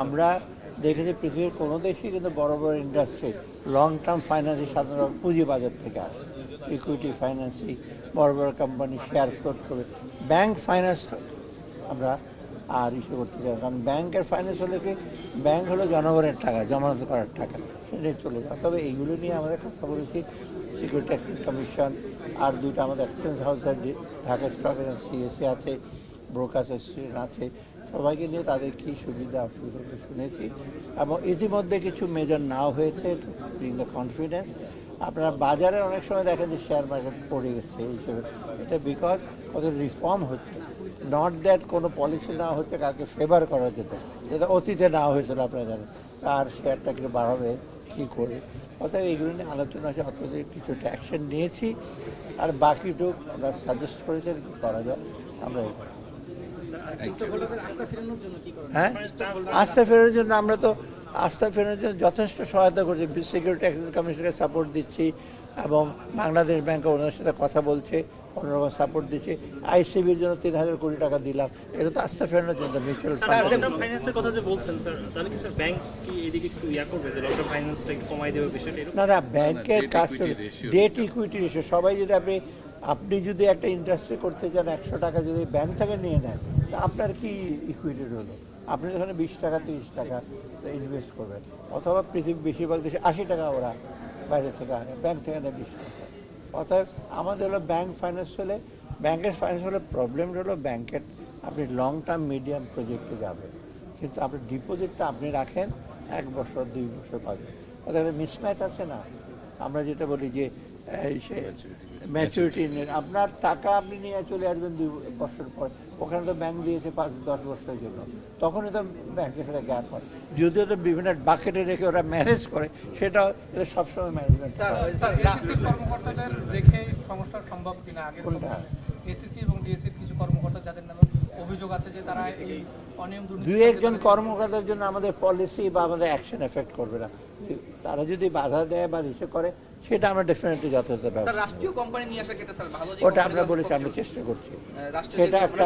আমরা দেখেছি পৃথিবীর কোনো দেশই কিন্তু বড় বড় ইন্ডাস্ট্রি লং টার্ম ফাইন্যান্সই সাধারণত পুঁজিবাজার থেকে আসে, ইকুইটি ফাইন্যান্সই বড় বড় কোম্পানি শেয়ার ফ্লোট করে। ব্যাংক ফাইন্যান্স আমরা আর ইস্যু করতে চাই, কারণ ব্যাংকের ফাইন্যান্স হলে কি, ব্যাংক হলো জনগণের টাকা, জমানত করার টাকা, সেটাই চলে যায়। তবে এইগুলো নিয়ে আমরা কথা বলেছি সিকিউরিটি এক্সচেঞ্জ কমিশন, আর দুটো আমাদের এক্সচেঞ্জ হাউসের ঢাকা স্টক এক্সচেঞ্জ সিএসসি আছে, ব্রোকার্স অ্যাসোসিয়েশন আছে, সবাইকে নিয়ে তাদের কী সুবিধা অসুবিধাগুলো শুনেছি এবং ইতিমধ্যে কিছু মেজার নাও হয়েছে টু ব্রিং দ্য কনফিডেন্স। আপনারা বাজারে অনেক সময় দেখেন যে শেয়ার মার্কেট পড়ে গেছে এই হিসেবে, এটা বিকজ ওদের রিফর্ম হচ্ছে, নট দ্যাট কোনো পলিসি না হচ্ছে কাকে ফেভার করা যেত, যেটা অতীতে না হয়েছিল আপনারা জানেন, আর শেয়ারটাকে বাড়াবে কী করে। অর্থাৎ এইগুলো নিয়ে আলোচনা আছে, অর্থাৎ কিছুটা অ্যাকশন নিয়েছি, আর বাকিটুক আমরা সাজেস্ট করেছেন কী করা যায় আমরা এই। হ্যাঁ, আস্থা ফেরানোর জন্য আমরা তো আস্থা ফেরানোর জন্য যথেষ্ট সহায়তা করছি, সিকিউরিটি এক্সচেঞ্জ কমিশনকে সাপোর্ট দিচ্ছি এবং বাংলাদেশ ব্যাংক ওনাদের সাথে কথা বলছে, অন্যরকম সাপোর্ট দিচ্ছে। আইসিবির জন্য 3,000 কোটি টাকা দিলাম, এটা তো আস্থা ফেরানোর জন্য মিউচুয়াল ফাইন্যান্সের কথা যে বলছেন স্যার, তাহলে কি স্যার ব্যাংক কি এদিকে একটু করবে যে লং টার্ম ফাইন্যান্সটা একটু কমাই দেবে বিষয়টা? না, ব্যাংকের কাজ ডেট ইকুইটি রেশিও, সবাই যদি আপনি যদি একটা ইন্ডাস্ট্রি করতে চান 100 টাকা যদি ব্যাংক থেকে নিয়ে নেন, তা আপনার কি ইকুইটি হলো? আপনি এখানে 20 টাকা 30 টাকা ইনভেস্ট করবেন, অথবা পৃথিবীর বেশিরভাগ দেশে 80 টাকা ওরা বাইরে থেকে আনে, ব্যাংক থেকে নেয় 20 টাকা। অর্থাৎ আমাদের হলো ব্যাংক ফাইন্যান্স হলে, ব্যাংকের ফাইন্যান্স হলে প্রবলেমটা হলো ব্যাংকের আপনি লং টার্ম মিডিয়াম প্রজেক্টে যাবেন, কিন্তু আপনার ডিপোজিটটা আপনি রাখেন 1 বছর 2 বছর পাবেন। অর্থাৎ মিসম্যাচ আছে না, আমরা যেটা বলি যে সে ম্যাচুরিটি আপনার টাকা আপনি নিয়ে চলে আসবেন 2 বছর পর, ওখানে তো ব্যাংক দিয়েছে 5-10 বছরের জন্য, তখনই তো ব্যাংকের সাথে গ্যাপ হয়। যদিও তো বিভিন্ন বাকেটে রেখে ওরা ম্যানেজ করে, সেটা সবসময় ম্যানেজমেন্ট। কর্মকর্তাদের রেখে সমস্যা সম্ভব কিনা? আগে এসএসসি এবং ডিএসসির কিছু কর্মকর্তা যাদের নামে অভিযোগ আছে যে তারা এই অনিয়ম দুর্নীতি, 2-1 জন কর্মকর্তার জন্য আমাদের পলিসি বা আমাদের অ্যাকশন এফেক্ট করবে না, তারা যদি বাধা দেয় বা ইসে করে সেটা আমরা ডেফিনেটলি যথাযথ ব্যবস্থা। রাষ্ট্রীয় কোম্পানি নিয়ে আসা ক্ষেত্রে স্যার ভালো, ওটা আমরা বলেছি, আমরা চেষ্টা করছি, সেটা একটা